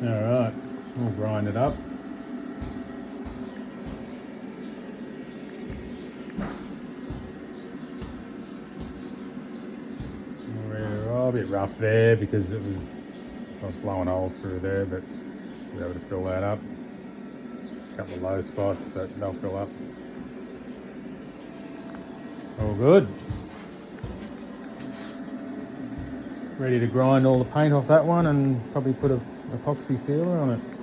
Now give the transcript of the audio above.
Alright, we'll grind it up. A bit rough there because I was blowing holes through there, but we'll be able to fill that up. A couple of low spots, but they'll fill up. All good. Ready to grind all the paint off that one and probably put a epoxy sealer on it.